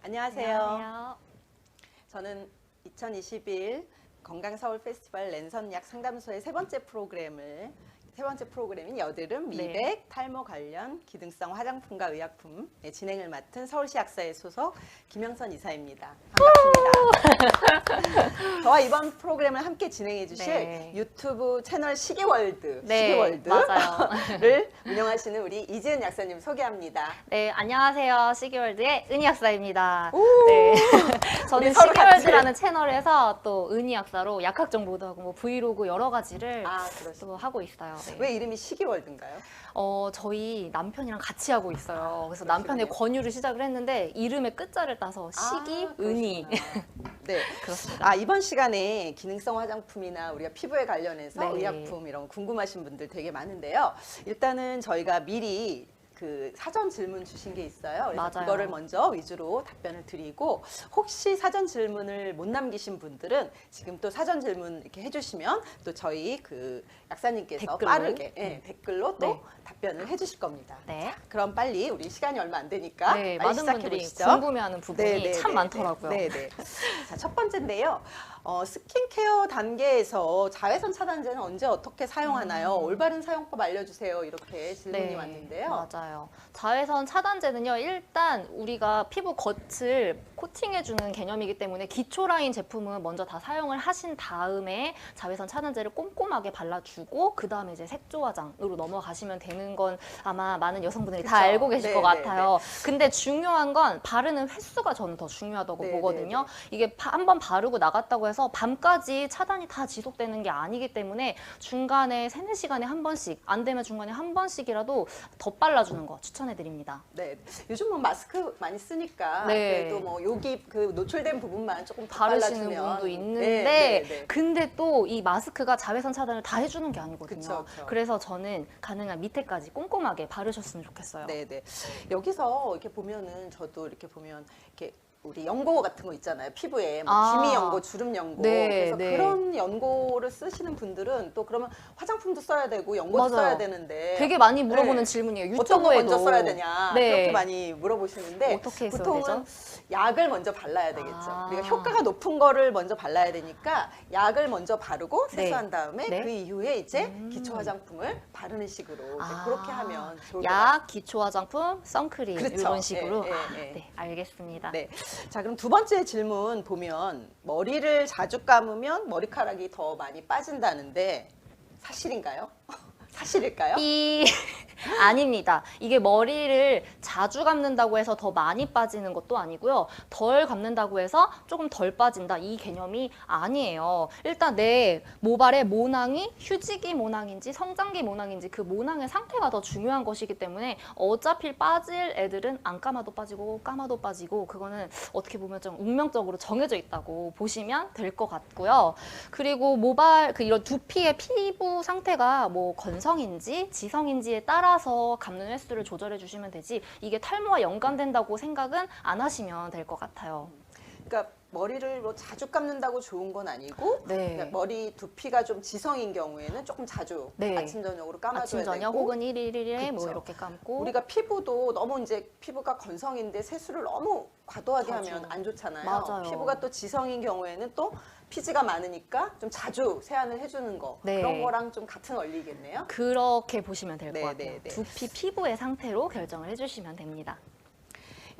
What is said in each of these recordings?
안녕하세요. 안녕하세요. 저는 2021 건강서울 페스티벌 랜선약 상담소의 세 번째 프로그램인 여드름, 미백, 네. 탈모 관련 기능성 화장품과 의약품 진행을 맡은 서울시 약사의 소속 김영선 이사입니다. 반갑습니다. 저와 이번 프로그램을 함께 진행해 주실 네. 유튜브 채널 시기월드, 네, 시기월드를 맞아요. 운영하시는 우리 이지은 약사님 소개합니다. 네, 안녕하세요. 시기월드의 은희 약사입니다. 오! 네. 저는 우리 서로 시기월드라는 채널에서 또 은희 약사로 약학 정보도 하고 뭐 브이로그 여러 가지를 그러시죠. 또 하고 있어요. 네. 왜 이름이 시기월드인가요? 저희 남편이랑 같이 하고 있어요. 그래서 그러시군요. 남편의 권유를 시작을 했는데 이름의 끝자를 따서 시기, 은희. 그러시구나. 네. 그렇습니다. 이번 시간에 기능성 화장품이나 우리가 피부에 관련해서 네. 의약품 이런 거 궁금하신 분들 되게 많은데요. 일단은 저희가 미리 그 사전 질문 주신 게 있어요. 그래서 맞아요. 그거를 먼저 위주로 답변을 드리고, 혹시 사전 질문을 못 남기신 분들은 지금 또 사전 질문 이렇게 해주시면 또 저희 그 약사님께서 댓글로? 빠르게 댓글로 또 네. 답변을 해주실 겁니다. 네. 그럼 빨리, 우리 시간이 얼마 안 되니까 네, 빨리 많은 시작해 분들이 보시죠. 궁금해하는 부분이 네, 네, 참 네, 많더라고요. 네, 네. 자, 첫 번째인데요. 스킨케어 단계에서 자외선 차단제는 언제 어떻게 사용하나요? 올바른 사용법 알려주세요. 이렇게 질문이 왔는데요. 맞아요. 자외선 차단제는요, 일단 우리가 피부 겉을 코팅해주는 개념이기 때문에 기초 라인 제품은 먼저 다 사용을 하신 다음에 자외선 차단제를 꼼꼼하게 발라주고 그 다음에 이제 색조 화장으로 넘어가시면 되는 건 아마 많은 여성분들이 다 그쵸. 알고 계실 네, 것 네, 같아요. 근데 중요한 건 바르는 횟수가 저는 더 중요하다고 네, 보거든요. 네, 이게 한번 바르고 나갔다고 해서 밤까지 차단이 다 지속되는 게 아니기 때문에 중간에 3-4시간에 한 번씩, 안 되면 중간에 한 번씩이라도 더 발라주는 거 추천해드립니다. 네. 요즘 뭐 마스크 많이 쓰니까 네. 그래도 뭐 여기 그 노출된 부분만 조금 더 바르시는 발라주면 분도 있는데 네, 네, 네. 근데 또 이 마스크가 자외선 차단을 다 해주는 게 아니거든요. 그쵸, 그쵸. 그래서 저는 가능한 밑에까지 꼼꼼하게 바르셨으면 좋겠어요. 네, 네. 여기서 이렇게 보면은 저도 이렇게 보면 이렇게 우리 연고 같은 거 있잖아요. 피부에 뭐 기미 연고, 주름 연고. 네, 그래서 네. 그런 연고를 쓰시는 분들은 또 그러면 화장품도 써야 되고 연고도 맞아요. 써야 되는데 되게 많이 물어보는 네. 질문이에요. 어떤 거 유튜브에도. 먼저 써야 되냐 네. 그렇게 많이 물어보시는데 어떻게 써야 보통은 되죠? 약을 먼저 발라야 되겠죠. 아. 우리가 효과가 높은 거를 먼저 발라야 되니까 약을 먼저 바르고 네. 세수한 다음에 네. 그 이후에 이제 기초 화장품을 바르는 식으로 이제 그렇게 하면 좋을 것 같아요. 약, 기초 화장품, 선크림 그렇죠. 이런 식으로. 예, 예, 예. 네, 알겠습니다. 네. 자, 그럼 두 번째 질문 보면 머리를 자주 감으면 머리카락이 더 많이 빠진다는데 사실인가요? 사실일까요? 아닙니다. 이게 머리를 자주 감는다고 해서 더 많이 빠지는 것도 아니고요. 덜 감는다고 해서 조금 덜 빠진다. 이 개념이 아니에요. 일단 내 모발의 모낭이 휴지기 모낭인지 성장기 모낭인지 그 모낭의 상태가 더 중요한 것이기 때문에 어차피 빠질 애들은 안 감아도 빠지고 감아도 빠지고 그거는 어떻게 보면 좀 운명적으로 정해져 있다고 보시면 될 것 같고요. 그리고 모발, 이런 두피의 피부 상태가 뭐 건성인지 지성인지에 따라서 감는 횟수를 조절해 주시면 되지 이게 탈모와 연관된다고 생각은 안 하시면 될 것 같아요. 그러니까 머리를 뭐 자주 감는다고 좋은 건 아니고 네. 그러니까 머리 두피가 좀 지성인 경우에는 조금 자주 네. 아침 저녁으로 감아줘야 아침 저녁 되고 혹은 1일에 뭐 그쵸. 이렇게 감고 우리가 피부도 너무 이제 피부가 건성인데 세수를 너무 과도하게 자주. 하면 안 좋잖아요. 맞아요. 피부가 또 지성인 경우에는 또 피지가 많으니까 좀 자주 세안을 해주는 거 네. 그런 거랑 좀 같은 원리겠네요. 그렇게 보시면 될 것 네, 같아요. 네, 네. 두피 피부의 상태로 결정을 해주시면 됩니다.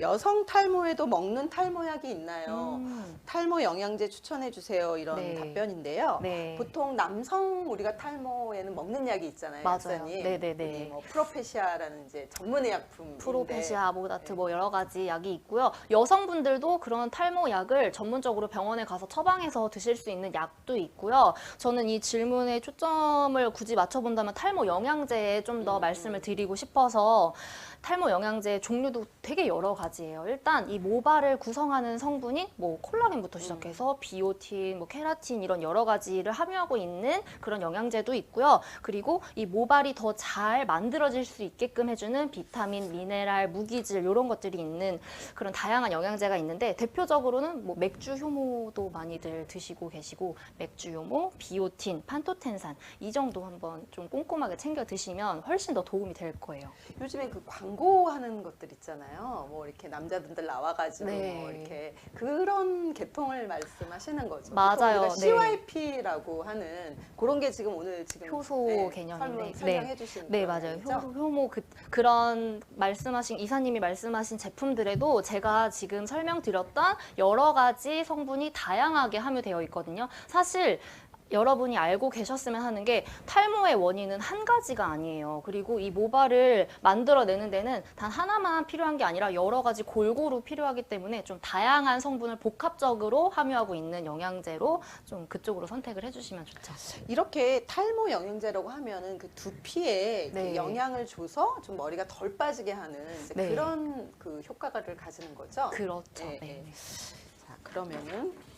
여성 탈모에도 먹는 탈모약이 있나요? 음. 탈모 영양제 추천해 주세요. 이런 네. 답변인데요. 네. 보통 남성 우리가 탈모에는 먹는 약이 있잖아요. 맞아요. 약사님. 네네네. 우리 뭐 프로페시아라는 이제 전문 의약품 프로페시아, 아모다트 네. 뭐 여러 가지 약이 있고요. 여성분들도 그런 탈모 약을 전문적으로 병원에 가서 처방해서 드실 수 있는 약도 있고요. 저는 이 질문에 초점을 굳이 맞춰본다면 탈모 영양제에 좀 더 말씀을 드리고 싶어서 탈모 영양제 종류도 되게 여러 가지예요. 일단 이 모발을 구성하는 성분이 뭐 콜라겐부터 시작해서 비오틴, 뭐 케라틴 이런 여러 가지를 함유하고 있는 그런 영양제도 있고요. 그리고 이 모발이 더 잘 만들어질 수 있게끔 해주는 비타민, 미네랄, 무기질 이런 것들이 있는 그런 다양한 영양제가 있는데 대표적으로는 뭐 맥주 효모도 많이들 드시고 계시고 맥주 효모, 비오틴, 판토텐산 이 정도 한번 좀 꼼꼼하게 챙겨 드시면 훨씬 더 도움이 될 거예요. 요즘에 그 광고 광고하는 것들 있잖아요. 뭐 이렇게 남자분들 나와가지고 네. 뭐 이렇게 그런 계통을 말씀하시는 거죠. 맞아요. 우리가 네. CYP라고 하는 그런 게 지금 오늘 지금 효소 개념인데. 설명해 주신 네, 그런 맞아요. 거죠? 효모 그런 말씀하신 이사님이 말씀하신 제품들에도 제가 지금 설명드렸던 여러 가지 성분이 다양하게 함유되어 있거든요. 사실 여러분이 알고 계셨으면 하는 게 탈모의 원인은 한 가지가 아니에요. 그리고 이 모발을 만들어내는 데는 단 하나만 필요한 게 아니라 여러 가지 골고루 필요하기 때문에 좀 다양한 성분을 복합적으로 함유하고 있는 영양제로 좀 그쪽으로 선택을 해주시면 좋죠. 이렇게 탈모 영양제라고 하면은 그 두피에 이렇게 네. 영향을 줘서 좀 머리가 덜 빠지게 하는 이제 네. 그런 그 효과를 가지는 거죠. 그렇죠. 네, 네. 네. 자, 그러면은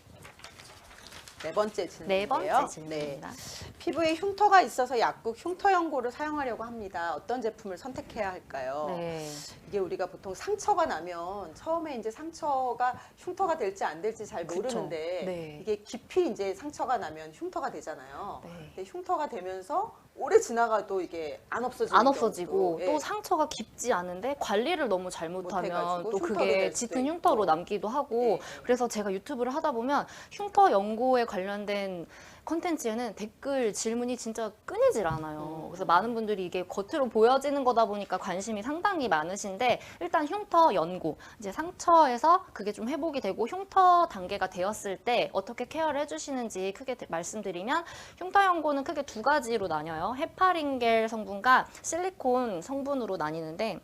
네 번째 질문인데요. 네 번째 질문입니다. 피부에 흉터가 있어서 약국 흉터 연고를 사용하려고 합니다. 어떤 제품을 선택해야 할까요? 네. 이게 우리가 보통 상처가 나면 처음에 이제 상처가 흉터가 될지 안 될지 잘 그쵸. 모르는데 네. 이게 깊이 이제 상처가 나면 흉터가 되잖아요. 네. 근데 흉터가 되면서 오래 지나가도 이게 안 없어지고 안 없어지고 예. 또 상처가 깊지 않은데 관리를 너무 잘못하면 못해가지고 또 흉터가 그게 될 수도 짙은 있고. 흉터로 남기도 하고 네. 그래서 제가 유튜브를 하다 보면 흉터 연고에 관련된 컨텐츠에는 댓글 질문이 진짜 끊이질 않아요. 그래서 많은 분들이 이게 겉으로 보여지는 거다 보니까 관심이 상당히 많으신데 일단 흉터 연고, 이제 상처에서 그게 좀 회복이 되고 흉터 단계가 되었을 때 어떻게 케어를 해주시는지 크게 말씀드리면 흉터 연고는 크게 두 가지로 나뉘어요. 헤파린겔 성분과 실리콘 성분으로 나뉘는데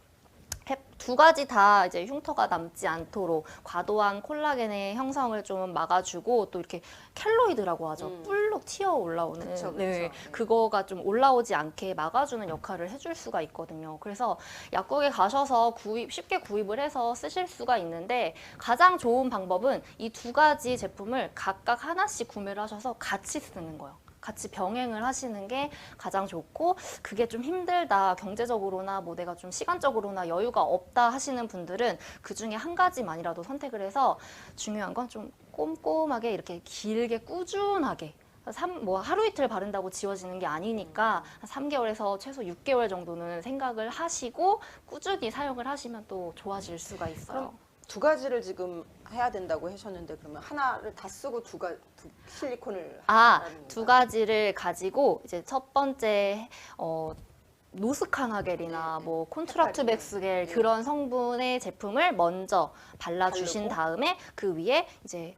두 가지 다 이제 흉터가 남지 않도록 과도한 콜라겐의 형성을 좀 막아주고 또 이렇게 켈로이드라고 하죠. 뿔로 튀어 올라오는 그쵸, 그쵸. 네, 네. 그거가 좀 올라오지 않게 막아주는 역할을 해줄 수가 있거든요. 그래서 약국에 가셔서 쉽게 구입을 해서 쓰실 수가 있는데 가장 좋은 방법은 이 두 가지 제품을 각각 하나씩 구매를 하셔서 같이 쓰는 거예요. 같이 병행을 하시는 게 가장 좋고 그게 좀 힘들다 경제적으로나 뭐 내가 좀 시간적으로나 여유가 없다 하시는 분들은 그 중에 한 가지만이라도 선택을 해서 중요한 건 좀 꼼꼼하게 이렇게 길게 꾸준하게 뭐 하루 이틀 바른다고 지워지는 게 아니니까 한 3개월에서 최소 6개월 정도는 생각을 하시고 꾸준히 사용을 하시면 또 좋아질 수가 있어요. 그럼 두 가지를 지금 해야 된다고 하셨는데 그러면 하나를 다 쓰고 두 실리콘을 하라는 두 건가요? 가지를 가지고 이제 첫 번째 노스카나겔이나 네, 뭐 콘트라투백스겔 네. 그런 성분의 제품을 먼저 발라주신 바르고. 다음에 그 위에 이제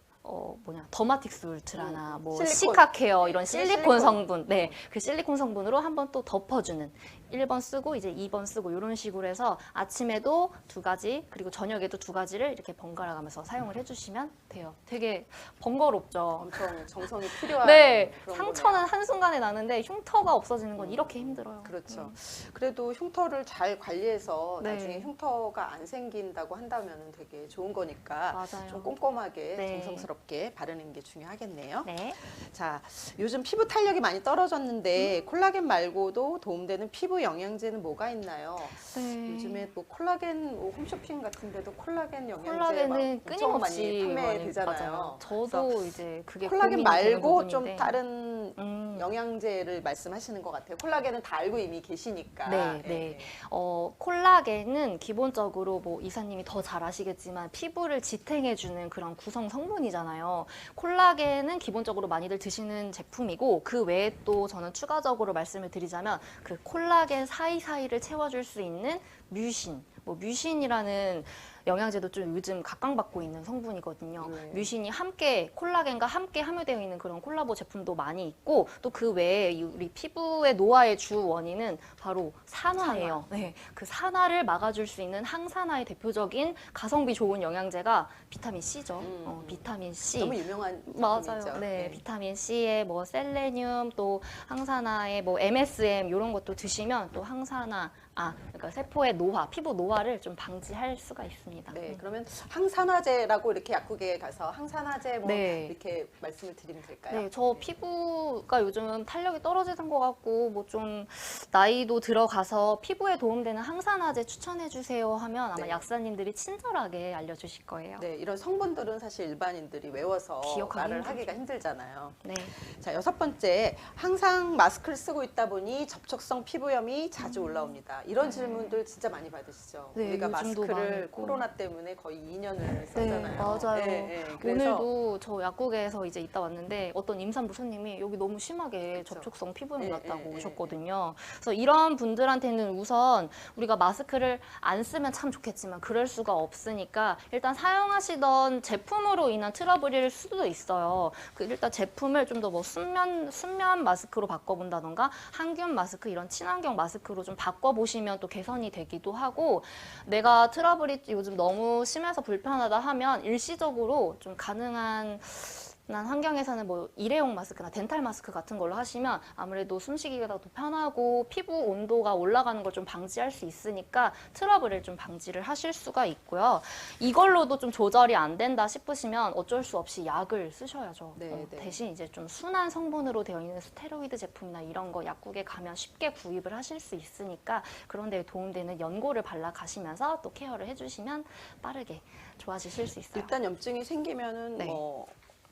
더마틱스 울트라나 뭐 실리콘. 시카케어 이런 네, 실리콘 실리콘. 성분, 네, 그 실리콘 성분으로 한번 또 덮어주는 1번 쓰고 이제 2번 쓰고 이런 식으로 해서 아침에도 두 가지 그리고 저녁에도 두 가지를 이렇게 번갈아 가면서 사용을 해주시면 돼요. 되게 번거롭죠. 엄청 정성이 필요한 네, 그런 상처는 거네요. 한순간에 나는데 흉터가 없어지는 건 이렇게 힘들어요. 그렇죠. 그래도 흉터를 잘 관리해서 네. 나중에 흉터가 안 생긴다고 한다면 되게 좋은 거니까 맞아요. 좀 꼼꼼하게 네. 정성스럽게 바르는 게 중요하겠네요. 네. 자, 요즘 피부 탄력이 많이 떨어졌는데 콜라겐 말고도 도움되는 피부 영양제는 뭐가 있나요? 네. 요즘에 뭐 콜라겐 뭐 홈쇼핑 같은 데도 콜라겐 영양제 콜라겐은 막 엄청 끊임없이 많이 판매되잖아요. 맞아요. 저도 이제 그게 콜라겐 고민이 되는 말고 좀 부분인데. 다른 음. 영양제를 말씀하시는 것 같아요. 콜라겐은 다 알고 이미 계시니까. 네, 네. 콜라겐은 기본적으로 뭐 이사님이 더 잘 아시겠지만 피부를 지탱해주는 그런 구성 성분이잖아요. 콜라겐은 기본적으로 많이들 드시는 제품이고 그 외에 또 저는 추가적으로 말씀을 드리자면 그 콜라겐 사이사이를 채워줄 수 있는 뮤신, 뭐 뮤신이라는 영양제도 좀 요즘 각광받고 있는 성분이거든요. 네. 뮤신이 함께 콜라겐과 함께 함유되어 있는 그런 콜라보 제품도 많이 있고 또 그 외에 우리 피부의 노화의 주 원인은 바로 산화예요. 네, 그 산화를 막아줄 수 있는 항산화의 대표적인 가성비 좋은 영양제가 비타민 C죠. 비타민 C. 너무 유명한 맞아요. 제품이죠. 네, 비타민 C에 뭐 셀레늄 또 항산화에 뭐 MSM 이런 것도 드시면 또 항산화, 그러니까 세포의 노화, 피부 노화를 좀 방지할 수가 있습니다. 합니다. 네, 그러면 항산화제라고 이렇게 약국에 가서 항산화제 뭐 네. 이렇게 말씀을 드리면 될까요? 네, 저 피부가 요즘 탄력이 떨어지는 것 같고 뭐 좀 나이도 들어가서 피부에 도움되는 항산화제 추천해 주세요 하면 아마 네. 약사님들이 친절하게 알려주실 거예요. 네, 이런 성분들은 사실 일반인들이 외워서 기억하기 말을 힘들죠. 하기가 힘들잖아요. 네. 자, 6번째, 항상 마스크를 쓰고 있다 보니 접촉성 피부염이 자주 올라옵니다. 이런 질문들 진짜 많이 받으시죠? 네, 우리가 요즘도 마스크를 많고. 코로나 때문에 거의 2년을 네, 썼잖아요. 맞아요. 그래서 오늘도 저 약국에서 이제 있다 왔는데 어떤 임산부 손님이 여기 너무 심하게 그쵸. 접촉성 피부염이 네, 났다고 네, 네, 오셨거든요. 그래서 이런 분들한테는 우선 우리가 마스크를 안 쓰면 참 좋겠지만 그럴 수가 없으니까 일단 사용하시던 제품으로 인한 트러블일 수도 있어요. 그 일단 제품을 좀 더 뭐 순면 마스크로 바꿔본다던가 항균 마스크 이런 친환경 마스크로 좀 바꿔보시면 또 개선이 되기도 하고 내가 트러블이 요즘 너무 심해서 불편하다 하면 일시적으로 좀 가능한 환경에서는 뭐 일회용 마스크나 덴탈 마스크 같은 걸로 하시면 아무래도 숨쉬기가 더 편하고 피부 온도가 올라가는 걸 좀 방지할 수 있으니까 트러블을 좀 방지를 하실 수가 있고요. 이걸로도 좀 조절이 안 된다 싶으시면 어쩔 수 없이 약을 쓰셔야죠. 네, 네. 대신 이제 좀 순한 성분으로 되어 있는 스테로이드 제품이나 이런 거 약국에 가면 쉽게 구입을 하실 수 있으니까 그런 데에 도움되는 연고를 발라 가시면서 또 케어를 해주시면 빠르게 좋아지실 수 있어요. 일단 염증이 생기면은 네. 뭐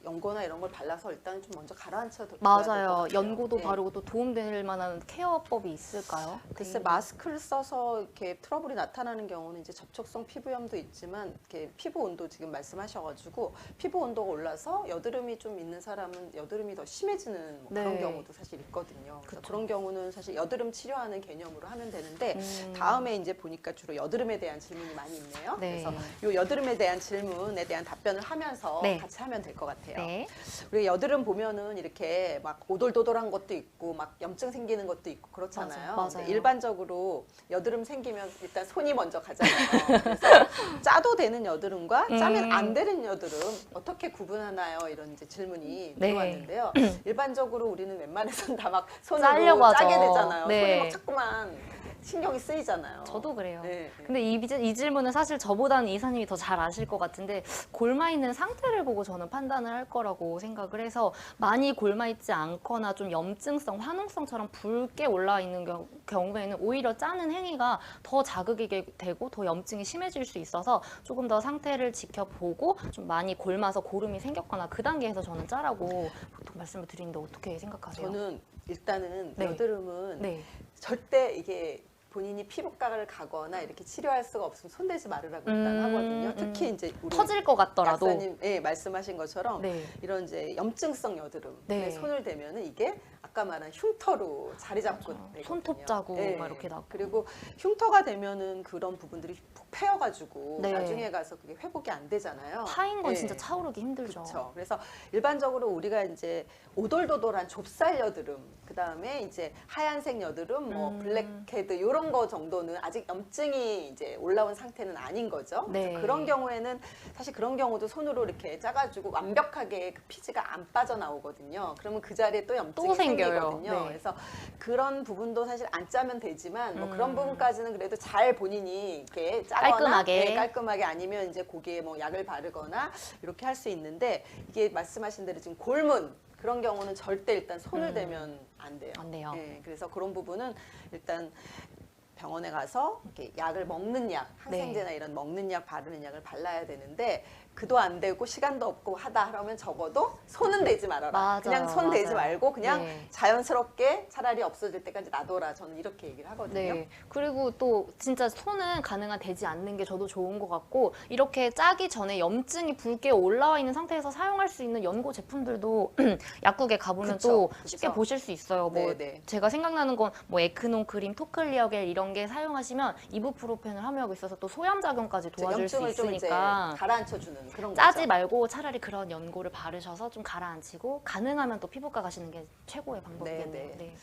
연고나 이런 걸 발라서 일단 좀 먼저 가라앉혀 둬야 될것 맞아요. 같아요. 연고도 네. 바르고 또 도움될 만한 케어법이 있을까요? 글쎄 마스크를 써서 이렇게 트러블이 나타나는 경우는 이제 접촉성 피부염도 있지만 이렇게 피부 온도 지금 말씀하셔가지고 피부 온도가 올라서 여드름이 좀 있는 사람은 여드름이 더 심해지는 뭐 그런 네. 경우도 사실 있거든요. 그래서 그쵸. 그런 경우는 사실 여드름 치료하는 개념으로 하면 되는데 음. 다음에 이제 보니까 주로 여드름에 대한 질문이 많이 있네요. 네. 그래서 이 여드름에 대한 질문에 대한 답변을 하면서 네. 같이 하면 될 것 같아요. 네. 우리 여드름 보면은 이렇게 막 오돌도돌한 것도 있고 막 염증 생기는 것도 있고 그렇잖아요. 맞아요. 근데 일반적으로 여드름 생기면 일단 손이 먼저 가잖아요. 그래서 짜도 되는 여드름과 짜면 안 되는 여드름 어떻게 구분하나요? 이런 이제 질문이 네. 들어왔는데요. 일반적으로 우리는 웬만해서는 다 막 손으로 짜려고 하죠. 짜게 되잖아요. 네. 손이 막 자꾸만 신경이 쓰이잖아요. 저도 그래요. 네, 네. 근데 이 질문은 사실 저보다는 이사님이 더 잘 아실 것 같은데 골마 있는 상태를 보고 저는 판단을 할 거라고 생각을 해서 많이 골마 있지 않거나 좀 염증성, 화농성처럼 붉게 올라 있는 경우에는 오히려 짜는 행위가 더 자극이 되고 더 염증이 심해질 수 있어서 조금 더 상태를 지켜보고 좀 많이 골마서 고름이 생겼거나 그 단계에서 저는 짜라고 보통 말씀을 드리는데 어떻게 생각하세요? 저는 일단은 네. 여드름은 네. 절대 이게 본인이 피부과를 가거나 이렇게 치료할 수가 없으면 손대지 말으라고 일단 하거든요. 특히 이제 우리 터질 것 같더라도 약사님 말씀하신 것처럼 네. 이런 이제 염증성 여드름에 네. 손을 대면은 이게 아까 말한 흉터로 자리 잡고 되거든요. 손톱 자국 막 이렇게 나고. 그리고 흉터가 되면은 그런 부분들이 푹 패여가지고 네. 나중에 가서 그게 회복이 안 되잖아요. 파인 건 네. 진짜 차오르기 힘들죠. 그렇죠. 그래서 일반적으로 우리가 이제 오돌도돌한 좁쌀 여드름, 그 다음에 이제 하얀색 여드름, 뭐 블랙헤드 이런 거 정도는 아직 염증이 이제 올라온 상태는 아닌 거죠. 네. 그래서 그런 경우에는 사실 그런 경우도 손으로 이렇게 짜가지고 완벽하게 그 피지가 안 빠져나오거든요. 그러면 그 자리에 또 염증이 또 생겨요. 생기거든요. 네. 그래서 그런 부분도 사실 안 짜면 되지만 뭐 그런 음. 부분까지는 그래도 잘 본인이 이렇게 짜거나 깔끔하게. 네, 깔끔하게 아니면 이제 거기에 뭐 약을 바르거나 이렇게 할 수 있는데 이게 말씀하신 대로 지금 골문 그런 경우는 절대 일단 손을 대면 안 돼요. 안 돼요. 네, 그래서 그런 부분은 일단 병원에 가서 이렇게 약을 먹는 약, 항생제나 네. 이런 먹는 약, 바르는 약을 발라야 되는데 그도 안 되고 시간도 없고 하다 하면 적어도 손은 대지 말아라. 맞아요, 그냥 손 대지 맞아요. 말고 그냥 네. 자연스럽게 차라리 없어질 때까지 놔둬라. 저는 이렇게 얘기를 하거든요. 네. 그리고 또 진짜 손은 가능한 되지 않는 게 저도 좋은 것 같고 이렇게 짜기 전에 염증이 붉게 올라와 있는 상태에서 사용할 수 있는 연고 제품들도 약국에 가보면 그쵸, 또 그쵸. 쉽게 보실 수 있어요. 뭐 네. 제가 생각나는 건 뭐 에크논 크림, 토클리어겔 이런 게 사용하시면 이부프로펜을 함유하고 있어서 또 소염 작용까지 도와줄 수 염증을 좀 이제 있으니까 가라앉혀주는 그런 짜지 거죠. 말고 차라리 그런 연고를 바르셔서 좀 가라앉히고 가능하면 또 피부과 가시는 게 최고의 방법이겠네요. 네. 네.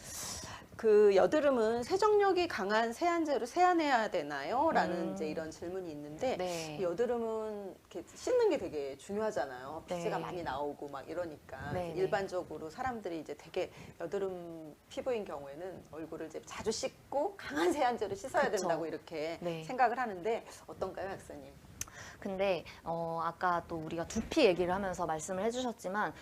그 여드름은 세정력이 강한 세안제로 세안해야 되나요? 라는 이제 이런 질문이 있는데 네. 이 여드름은 이렇게 씻는 게 되게 중요하잖아요. 피지가 네. 많이 나오고 막 이러니까 네, 네. 일반적으로 사람들이 이제 되게 여드름 피부인 경우에는 얼굴을 이제 자주 씻고 강한 세안제로 씻어야 그쵸. 된다고 이렇게 네. 생각을 하는데 어떤가요, 약사님? 근데 아까 또 우리가 두피 얘기를 하면서 말씀을 해주셨지만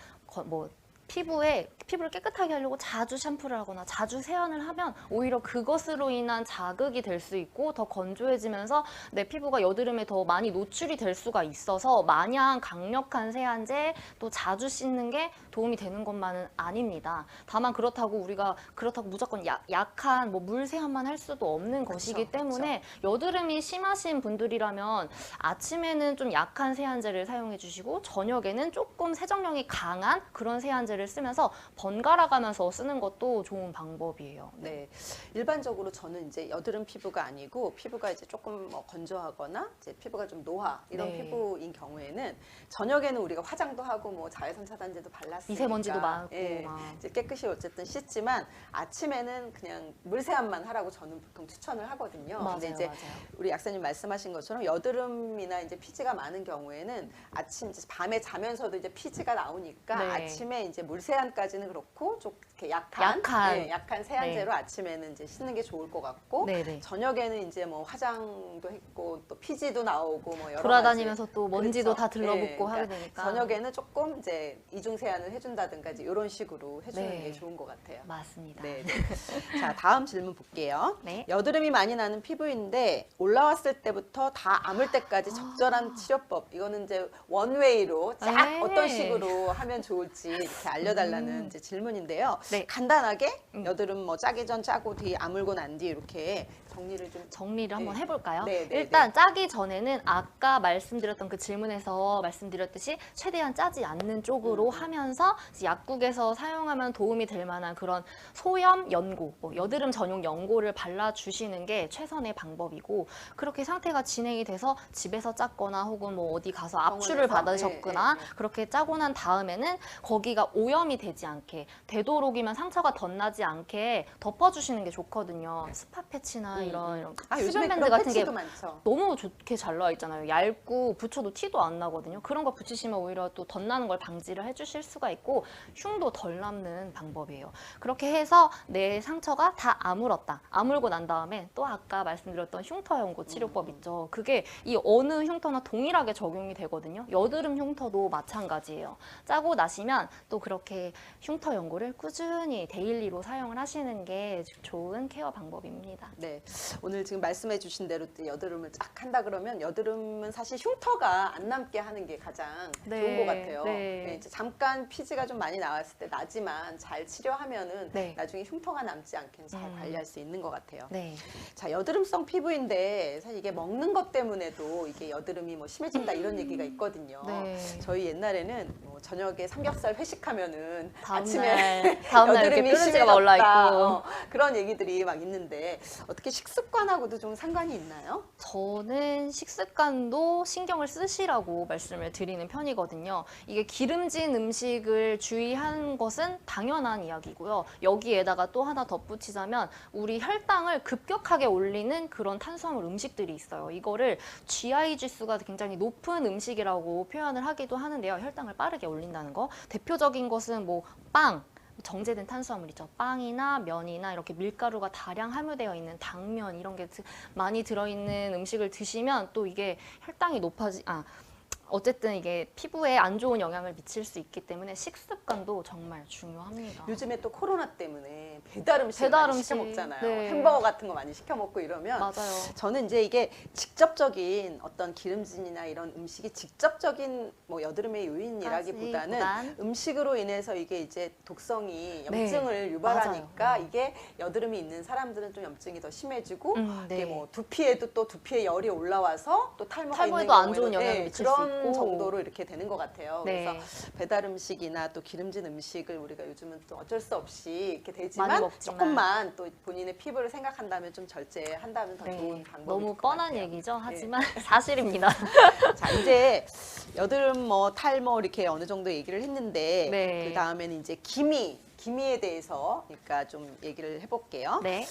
피부를 깨끗하게 하려고 자주 샴푸를 하거나 자주 세안을 하면 오히려 그것으로 인한 자극이 될 수 있고 더 건조해지면서 내 피부가 여드름에 더 많이 노출이 될 수가 있어서 마냥 강력한 세안제 또 자주 씻는 게 도움이 되는 것만은 아닙니다. 다만 그렇다고 무조건 약한 물세안만 할 수도 없는 것이기 때문에 여드름이 심하신 분들이라면 아침에는 좀 약한 세안제를 사용해 주시고 저녁에는 조금 세정력이 강한 그런 세안제를 쓰면서 번갈아 가면서 쓰는 것도 좋은 방법이에요. 네, 일반적으로 저는 이제 여드름 피부가 아니고 피부가 이제 조금 건조하거나 이제 피부가 좀 노화 이런 네. 피부인 경우에는 저녁에는 우리가 화장도 하고 자외선 차단제도 발랐으니까 미세먼지도 많고 예, 이제 깨끗이 어쨌든 씻지만 아침에는 그냥 물세안만 하라고 저는 보통 추천을 하거든요. 근데 이제 맞아요. 우리 약사님 말씀하신 것처럼 여드름이나 이제 피지가 많은 경우에는 아침 이제 밤에 자면서도 이제 피지가 나오니까 네. 아침에 이제 물세안까지는 그렇고 좀 이렇게 약한 세안제로 아침에는 이제 씻는 게 좋을 것 같고 네네. 저녁에는 이제 화장도 했고 또 피지도 나오고 여러 돌아다니면서 가지. 또 먼지도 그렇죠. 다 들러붙고 예, 하게 그러니까 되니까. 저녁에는 조금 이제 이중 세안을 해준다든가 이제 이런 식으로 해주는 네. 게 좋은 것 같아요. 맞습니다. 네. 자, 다음 질문 볼게요. 네. 여드름이 많이 나는 피부인데 올라왔을 때부터 다 아물 때까지 적절한 치료법. 이거는 이제 원웨이로 쫙 네. 어떤 식으로 하면 좋을지 이렇게 알려달라는 이제 질문인데요. 네. 간단하게 여드름 짜기 전 짜고 뒤 아물고 난 뒤 이렇게 정리를 한번 네. 해볼까요? 네, 네, 일단 짜기 전에는 아까 말씀드렸던 그 질문에서 말씀드렸듯이 최대한 짜지 않는 쪽으로 하면서 이제 약국에서 사용하면 도움이 될 만한 그런 소염 연고, 여드름 전용 연고를 발라주시는 게 최선의 방법이고 그렇게 상태가 진행이 돼서 집에서 짰거나 혹은 어디 가서 압출을 병원에서? 받으셨거나 네. 그렇게 짜고 난 다음에는 거기가 오염이 되지 않게 되도록이면 상처가 덧나지 않게 덮어주시는 게 좋거든요. 스파 패치나 이런 요즘에 수면 밴드 그런 같은 게 패치도 많죠. 너무 좋게 잘 나와 있잖아요. 얇고 붙여도 티도 안 나거든요. 그런 거 붙이시면 오히려 또 덧나는 걸 방지를 해주실 수가 있고 흉도 덜 남는 방법이에요. 그렇게 해서 내 상처가 다 아물었다. 아물고 난 다음에 또 아까 말씀드렸던 흉터 연고 치료법 있죠. 그게 이 어느 흉터나 동일하게 적용이 되거든요. 여드름 흉터도 마찬가지예요. 짜고 나시면 또 그렇게 흉터 연고를 꾸준히 데일리로 사용을 하시는 게 좋은 케어 방법입니다. 네, 오늘 지금 말씀해 주신 대로 여드름을 쫙 한다 그러면 여드름은 사실 흉터가 안 남게 하는 게 가장 네, 좋은 것 같아요. 네. 이제 잠깐 피지가 좀 많이 나왔을 때 나지만 잘 치료하면은 네. 나중에 흉터가 남지 않게 잘 관리할 수 있는 것 같아요. 네. 자, 여드름성 피부인데 사실 이게 먹는 것 때문에도 이게 여드름이 심해진다 이런 얘기가 있거든요. 네. 저희 옛날에는 저녁에 삼겹살 회식하면은 다음날 아침에 이렇게 여드름이 뾰루지가 막 올라 심해졌다. 있고. 그런 얘기들이 막 있는데 어떻게 식습관하고도 좀 상관이 있나요? 저는 식습관도 신경을 쓰시라고 말씀을 드리는 편이거든요. 이게 기름진 음식을 주의하는 것은 당연한 이야기고요. 여기에다가 또 하나 덧붙이자면 우리 혈당을 급격하게 올리는 그런 탄수화물 음식들이 있어요. 이거를 GI 지수가 굉장히 높은 음식이라고 표현을 하기도 하는데요. 혈당을 빠르게 올린다는 거. 대표적인 것은 빵, 정제된 탄수화물 있죠. 빵이나 면이나 이렇게 밀가루가 다량 함유되어 있는 당면 이런 게 많이 들어있는 음식을 드시면 또 이게 혈당이 어쨌든 이게 피부에 안 좋은 영향을 미칠 수 있기 때문에 식습관도 정말 중요합니다. 요즘에 또 코로나 때문에 배달 음식 배달 많이 음식, 시켜 먹잖아요. 네. 햄버거 같은 거 많이 시켜 먹고 이러면 맞아요. 저는 이제 이게 직접적인 어떤 기름진이나 이런 음식이 직접적인 여드름의 요인이라기보다는 까지보단. 음식으로 인해서 이게 이제 독성이 네. 염증을 유발하니까 이게 여드름이 있는 사람들은 좀 염증이 더 심해지고 네. 이게 두피에도 또 두피에 열이 올라와서 또 탈모가 있는 탈모에도 안 좋은 경우에는 영향을 미칠 수 그런 있고. 정도로 이렇게 되는 것 같아요. 네. 그래서 배달 음식이나 또 기름진 음식을 우리가 요즘은 또 어쩔 수 없이 이렇게 많이 되지만 먹지만. 조금만 또 본인의 피부를 생각한다면 좀 절제한다면 더 좋은 방법이 너무 뻔한 얘기죠. 네. 하지만 사실입니다. 자, 이제 여드름 탈모 이렇게 어느 정도 얘기를 했는데 네. 그 다음에는 이제 기미에 대해서 그러니까 좀 얘기를 해볼게요. 네.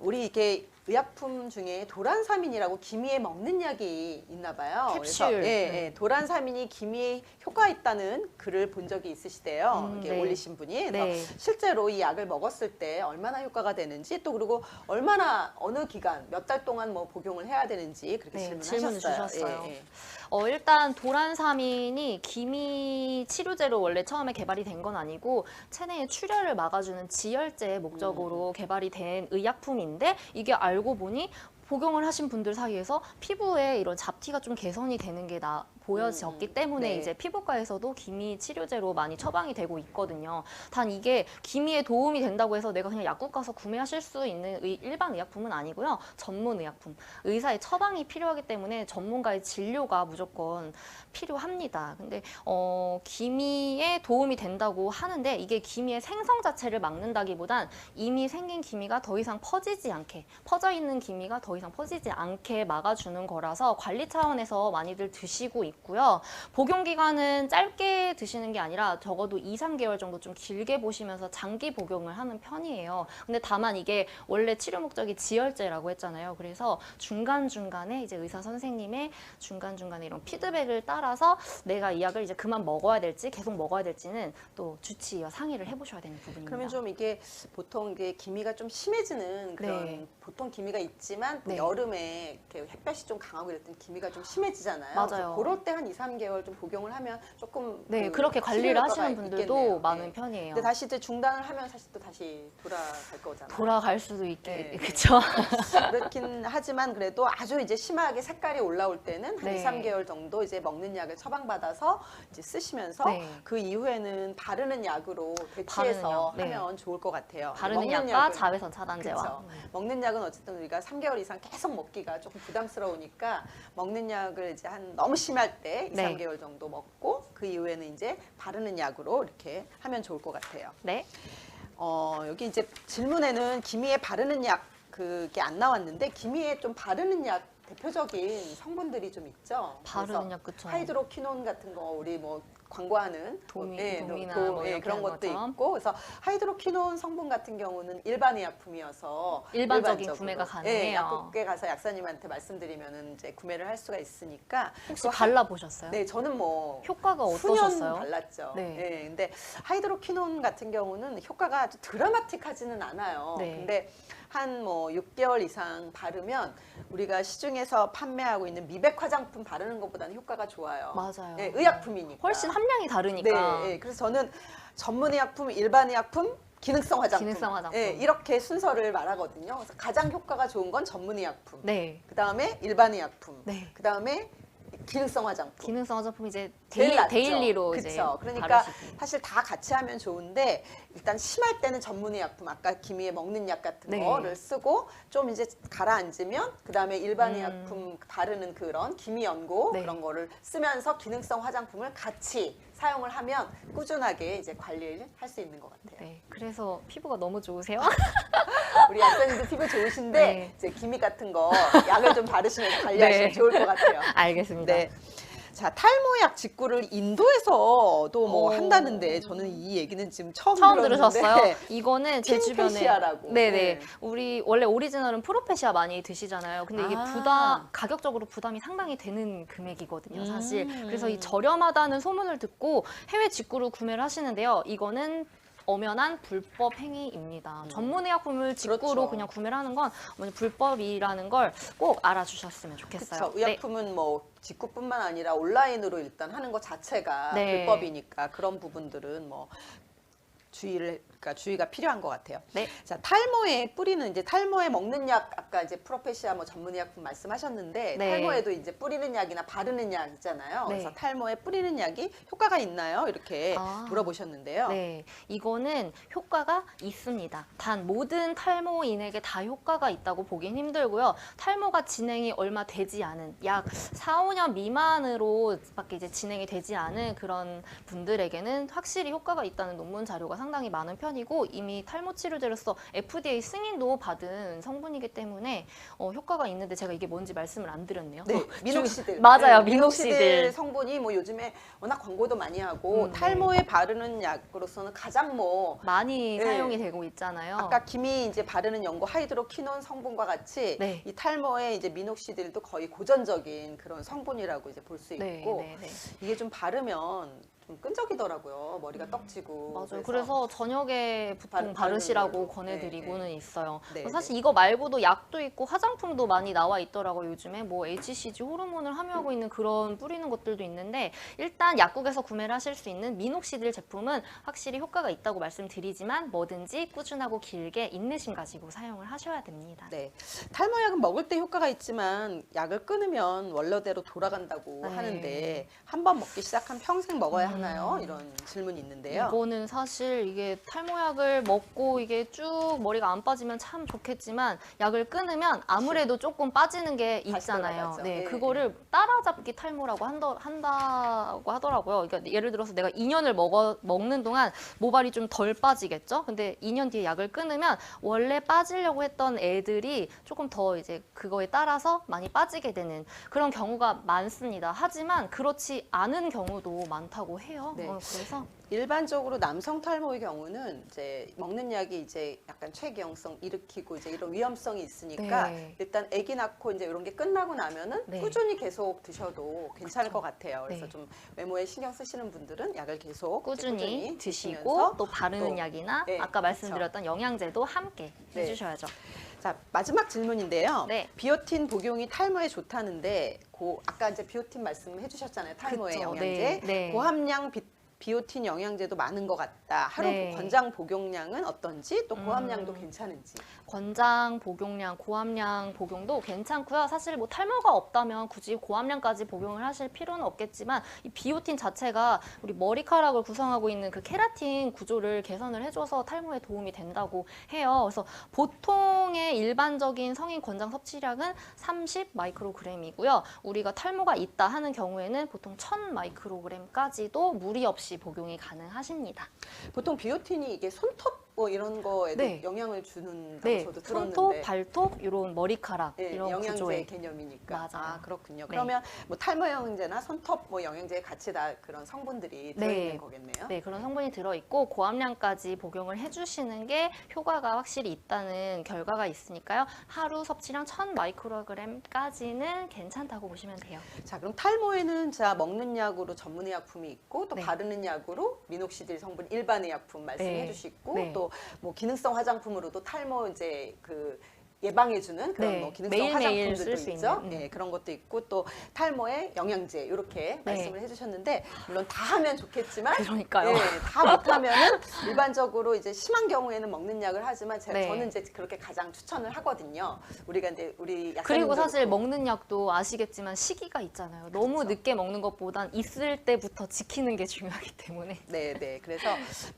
우리 이렇게 의약품 중에 도란사민이라고 기미에 먹는 약이 있나 봐요. 캡슐. 그래서 도란사민이 기미에 효과가 있다는 글을 본 적이 있으시대요. 이게 네. 올리신 분이. 그래서 네. 실제로 이 약을 먹었을 때 얼마나 효과가 되는지 또 그리고 얼마나 어느 기간 몇 달 동안 뭐 복용을 해야 되는지 그렇게 네, 질문을 질문을 하셨어요. 주셨어요. 예, 예. 일단 도란사민이 기미 치료제로 원래 처음에 개발이 된 건 아니고 체내의 출혈을 막아주는 지혈제 목적으로 개발이 된 의약품인데 이게 알고 보니 복용을 하신 분들 사이에서 피부에 이런 잡티가 좀 개선이 되는 게 보여졌기 때문에 네. 이제 피부과에서도 기미 치료제로 많이 처방이 되고 있거든요. 단 이게 기미에 도움이 된다고 해서 내가 그냥 약국 가서 구매하실 수 있는 일반 의약품은 아니고요. 전문 의약품. 의사의 처방이 필요하기 때문에 전문가의 진료가 무조건 필요합니다. 근데 기미에 도움이 된다고 하는데 이게 기미의 생성 자체를 막는다기보단 이미 생긴 기미가 더 이상 퍼지지 않게, 퍼져 있는 기미가 더 이상 퍼지지 않게 막아주는 거라서 관리 차원에서 많이들 드시고 있고요. 복용 기간은 짧게 드시는 게 아니라 적어도 2, 3개월 정도 좀 길게 보시면서 장기 복용을 하는 편이에요. 근데 다만 이게 원래 치료 목적이 지혈제라고 했잖아요. 그래서 중간중간에 이제 의사 선생님의 중간중간에 이런 피드백을 따라서 내가 이 약을 이제 그만 먹어야 될지 계속 먹어야 될지는 또 주치의와 상의를 해보셔야 되는 부분입니다. 그러면 좀 이게 보통 이게 기미가 좀 심해지는 그런 네. 보통 기미가 있지만 또 네. 여름에 이렇게 햇볕이 좀 강하고 이랬더니 기미가 좀 심해지잖아요. 맞아요. 그래서 그럴 때 한 2, 3개월 좀 복용을 하면 조금 네, 그 그렇게 관리를 치료 하시는 효과가 분들도 있겠네요. 많은 네. 편이에요. 근데 다시 이제 중단을 하면 사실 또 다시 돌아갈 거잖아요. 돌아갈 수도 있게, 네. 그렇죠? 그렇긴 하지만 그래도 아주 이제 심하게 색깔이 올라올 때는 한 네. 2, 3개월 정도 이제 먹는 약을 처방받아서 이제 쓰시면서 네. 그 이후에는 바르는 약으로 대체해서 바르는 약, 네. 하면 좋을 것 같아요. 바르는 먹는 약과 약은- 자외선 차단제와. 그쵸. 먹는 약은 어쨌든 우리가 3개월 이상 계속 먹기가 조금 부담스러우니까 먹는 약을 이제 한 너무 심할 때 2, 네. 3개월 정도 먹고 그 이후에는 이제 바르는 약으로 이렇게 하면 좋을 것 같아요. 네. 여기 이제 질문에는 기미에 바르는 약 그게 안 나왔는데 기미에 좀 바르는 약 대표적인 성분들이 좀 있죠. 바르는 그래서 약, 그쵸. 하이드로퀴논 같은 거 우리 뭐 광고하는 도미나 도- 뭐 이렇게 그런 하는 것도 것처럼. 있고 그래서 하이드로퀴논 성분 같은 경우는 일반 의약품이어서 일반적인 일반적으로, 구매가 가능해요. 약국에 가서 약사님한테 말씀드리면은 이제 구매를 할 수가 있으니까 혹시 또 발라보셨어요? 네, 저는 뭐 효과가 후년 어떠셨어요? 발랐죠. 네. 네. 근데 하이드로퀴논 같은 경우는 효과가 아주 드라마틱하지는 않아요. 네. 근데 한 뭐 6개월 이상 바르면 우리가 시중에서 판매하고 있는 미백 화장품 바르는 것보다는 효과가 좋아요. 맞아요. 네, 의약품이니까. 훨씬 함량이 다르니까. 네, 네. 그래서 저는 전문 의약품, 일반 의약품, 기능성 화장품. 기능성 화장품. 네, 이렇게 순서를 말하거든요. 그래서 가장 효과가 좋은 건 전문 의약품. 네. 그다음에 일반 의약품. 네. 그다음에 기능성 화장품. 기능성 화장품 이제 제일 낫죠. 데일리로 이제 그쵸. 그러니까 바르시기. 사실 다 같이 하면 좋은데 일단 심할 때는 전문 의약품 아까 기미에 먹는 약 같은 네. 거를 쓰고 좀 이제 가라앉으면 그다음에 일반 음. 의약품 바르는 그런 기미 연고 네. 그런 거를 쓰면서 기능성 화장품을 같이 사용을 하면 꾸준하게 이제 관리를 할 수 있는 것 같아요. 네. 그래서 피부가 너무 좋으세요? 우리 약사님도 피부 좋으신데 네. 이제 기미 같은 거 약을 좀 바르시면서 관리하시면 네. 좋을 것 같아요. 알겠습니다. 네. 자, 탈모약 직구를 인도에서도 뭐 오. 한다는데 저는 이 얘기는 지금 처음 처음 들었는데 들으셨어요? 이거는 제 주변에 핑페시아라고. 네네. 네. 우리 원래 오리지널은 프로페시아 많이 드시잖아요. 근데 이게 아. 가격적으로 부담이 상당히 되는 금액이거든요, 사실. 음. 그래서 이 저렴하다는 소문을 듣고 해외 직구로 구매를 하시는데요. 이거는 엄연한 불법 행위입니다. 전문 의약품을 직구로 그렇죠. 그냥 구매를 하는 건 불법이라는 걸 꼭 알아주셨으면 좋겠어요. 그렇죠. 네. 의약품은 뭐 직구뿐만 아니라 온라인으로 일단 하는 것 자체가 네. 불법이니까 그런 부분들은 뭐 주의가 필요한 것 같아요. 네. 자, 탈모의 뿌리는 이제 탈모에 먹는 약 아까 이제 프로페시아 뭐 전문 의약품 말씀하셨는데 네. 탈모에도 이제 뿌리는 약이나 바르는 약 있잖아요. 네. 그래서 탈모에 뿌리는 약이 효과가 있나요? 이렇게 아. 물어보셨는데요. 네, 이거는 효과가 있습니다. 단 모든 탈모인에게 다 효과가 있다고 보긴 힘들고요. 탈모가 진행이 얼마 되지 않은 약 4, 5년 미만으로밖에 이제 진행이 되지 않은 그런 분들에게는 확실히 효과가 있다는 논문 자료가 상당히 많은 편이고 이미 탈모 치료제로서 FDA 승인도 받은 성분이기 때문에 효과가 있는데 제가 이게 뭔지 말씀을 안 드렸네요. 네, 미녹시딜. 맞아요, 네, 미녹시딜. 성분이 뭐 요즘에 워낙 광고도 많이 하고 탈모에 바르는 약으로서는 가장 뭐 많이 네. 사용이 되고 있잖아요. 아까 김이 이제 바르는 연고 하이드로퀴논 성분과 같이 네. 이 탈모에 이제 미녹시딜도 거의 고전적인 그런 성분이라고 이제 볼 수 있고 이게 좀 바르면 좀 끈적이더라고요. 머리가 떡지고. 맞아요. 그래서 저녁에 보통 바르는 바르시라고 걸로. 권해드리고는 있어요. 네, 사실 네. 이거 말고도 약도 있고 화장품도 많이 나와 있더라고요. 요즘에 뭐 HCG 호르몬을 함유하고 있는 그런 뿌리는 것들도 있는데 일단 약국에서 구매를 하실 수 있는 미녹시딜 제품은 확실히 효과가 있다고 말씀드리지만 뭐든지 꾸준하고 길게 인내심 가지고 사용을 하셔야 됩니다. 네. 탈모약은 먹을 때 효과가 있지만 약을 끊으면 원래대로 돌아간다고 네. 하는데 한 번 먹기 시작하면 평생 먹어야 하나요? 이런 질문이 있는데요. 이거는 사실 이게 탈모약을 먹고 이게 쭉 머리가 안 빠지면 참 좋겠지만 약을 끊으면 아무래도 조금 빠지는 게 다시 있잖아요. 돌아가죠. 네, 네. 그거를 따라잡기 탈모라고 한다고 하더라고요. 그러니까 예를 들어서 내가 2년을 먹는 동안 모발이 좀 덜 빠지겠죠? 근데 2년 뒤에 약을 끊으면 원래 빠지려고 했던 애들이 조금 더 이제 그거에 따라서 많이 빠지게 되는 그런 경우가 많습니다. 하지만 그렇지 않은 경우도 많다고 해요. 네. 그래서 일반적으로 남성 탈모의 경우는 이제 먹는 약이 이제 약간 폐기형성 일으키고 이제 이런 위험성이 있으니까 네. 일단 아기 낳고 이제 이런 게 끝나고 나면은 네. 꾸준히 계속 드셔도 괜찮을 것 같아요. 그래서 네. 좀 외모에 신경 쓰시는 분들은 약을 계속 꾸준히 드시면서 드시고 또 바르는 또, 약이나 네, 아까 말씀드렸던 영양제도 함께 네. 해주셔야죠. 자, 마지막 질문인데요. 네. 비오틴 복용이 탈모에 좋다는데 아까 이제 비오틴 말씀해 주셨잖아요. 탈모의 그쵸. 영양제. 네. 고함량 비오틴 영양제도 많은 것 같다. 하루 네. 권장 복용량은 어떤지 또 고함량도 괜찮은지. 권장 복용량, 고함량 복용도 괜찮고요. 사실 뭐 탈모가 없다면 굳이 고함량까지 복용을 하실 필요는 없겠지만 이 비오틴 자체가 우리 머리카락을 구성하고 있는 그 케라틴 구조를 개선을 해줘서 탈모에 도움이 된다고 해요. 그래서 보통의 일반적인 성인 권장 섭취량은 30 마이크로그램이고요. 우리가 탈모가 있다 하는 경우에는 보통 1000 마이크로그램까지도 무리 없이 복용이 가능하십니다. 보통 비오틴이 이게 손톱 뭐 이런 거에도 네. 영향을 주는다고 네, 저도 들었는데. 손톱, 발톱, 이런 머리카락 네, 이런 영양제 구조의 개념이니까. 맞아요. 아, 그렇군요. 네. 그러면 뭐 탈모 영양제나 손톱 뭐 영양제에 같이 다 그런 성분들이 들어있는 네. 거겠네요. 네, 그런 성분이 들어있고 고함량까지 복용을 해주시는 게 효과가 확실히 있다는 결과가 있으니까요. 하루 섭취량 1000 마이크로그램까지는 괜찮다고 보시면 돼요. 자, 그럼 탈모에는 자 먹는 약으로 전문의 약품이 있고 또 네. 바르는 약으로 미녹시딜 성분 일반의 약품 말씀해 네. 주시고 네. 또 뭐 기능성 화장품으로도 탈모 이제 그 예방해주는 그런 네. 뭐 기능성 매일매일 화장품들도 쓸 수 있죠. 있는, 네, 그런 것도 있고 또 탈모의 영양제 이렇게 말씀을 해주셨는데 물론 다 하면 좋겠지만 그러니까요. 네, 다 못하면은 일반적으로 이제 심한 경우에는 먹는 약을 하지만 네. 저는 이제 그렇게 가장 추천을 하거든요. 우리가 이제 우리 약사님들 그리고 사실 먹는 약도 아시겠지만 시기가 있잖아요. 너무 그렇죠. 늦게 먹는 것보단 있을 때부터 지키는 게 중요하기 때문에. 네, 네. 그래서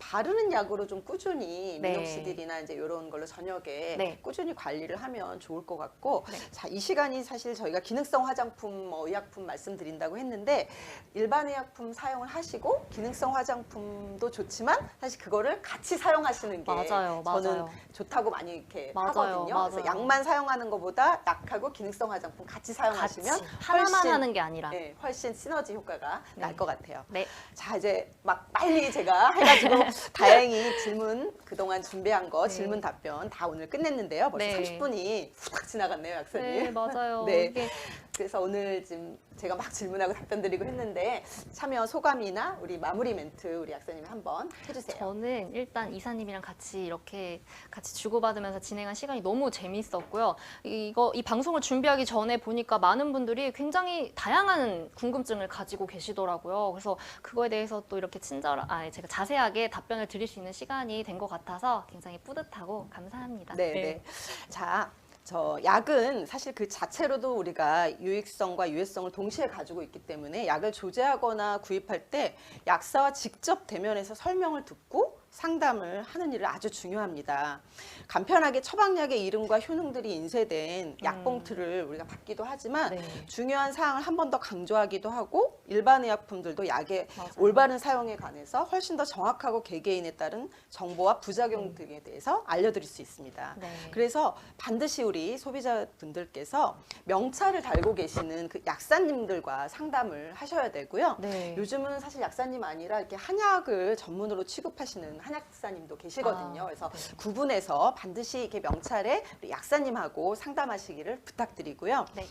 바르는 약으로 좀 꾸준히 네. 미녹시딜이나 이제 이런 걸로 저녁에 네. 꾸준히 관리를 하면 좋을 것 같고, 네. 자, 이 시간이 사실 저희가 기능성 화장품, 뭐 의약품 말씀드린다고 했는데 일반 의약품 사용을 하시고 기능성 화장품도 좋지만 사실 그거를 같이 사용하시는 게 맞아요, 저는 맞아요. 좋다고 많이 이렇게 맞아요, 하거든요. 맞아요. 그래서 약만 사용하는 것보다 약하고 기능성 화장품 같이 사용하시면 같이 하나만 훨씬, 하는 게 아니라. 네, 훨씬 시너지 효과가 날 것 같아요. 네. 자, 이제 막 빨리 제가 해가지고 다행히 질문 그동안 준비한 거 네. 질문 답변 다 오늘 끝냈는데요. 벌써 네. 30분이 후딱 지나갔네요, 약사님. 네, 맞아요. 네. 이게 그래서 오늘 지금 제가 막 질문하고 답변 드리고 했는데 참여 소감이나 우리 마무리 멘트 우리 약사님이 한번 해주세요. 저는 일단 이사님이랑 같이 이렇게 같이 주고받으면서 진행한 시간이 너무 재미있었고요. 이 방송을 준비하기 전에 보니까 많은 분들이 굉장히 다양한 궁금증을 가지고 계시더라고요. 그래서 그거에 대해서 또 이렇게 제가 자세하게 답변을 드릴 수 있는 시간이 된 것 같아서 굉장히 뿌듯하고 감사합니다. 네, 네. 자, 저 약은 사실 그 자체로도 우리가 유익성과 유해성을 동시에 가지고 있기 때문에 약을 조제하거나 구입할 때 약사와 직접 대면해서 설명을 듣고 상담을 하는 일을 아주 중요합니다. 간편하게 처방약의 이름과 효능들이 인쇄된 약봉투를 우리가 받기도 하지만 네. 중요한 사항을 한 번 더 강조하기도 하고 일반 의약품들도 약의 맞아요. 올바른 사용에 관해서 훨씬 더 정확하고 개개인에 따른 정보와 부작용 등에 대해서 알려드릴 수 있습니다. 네. 그래서 반드시 우리 소비자분들께서 명찰을 달고 계시는 그 약사님들과 상담을 하셔야 되고요. 네. 요즘은 사실 약사님 아니라 이렇게 한약을 전문으로 취급하시는 한약사님도 계시거든요. 아, 그래서 네. 구분해서 반드시 이렇게 명찰에 우리 약사님하고 상담하시기를 부탁드리고요. 네.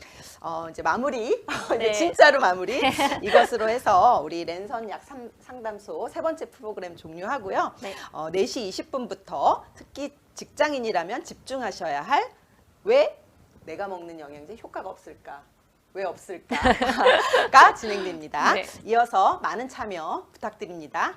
이제 마무리, 네. 이제 진짜로 마무리 이것으로 해서 우리 랜선 약 상담소 세 번째 프로그램 종료하고요. 네. 4시 20분부터 특히 직장인이라면 집중하셔야 할 왜 내가 먹는 영양제 효과가 없을까? 왜 없을까?가 진행됩니다. 네. 이어서 많은 참여 부탁드립니다.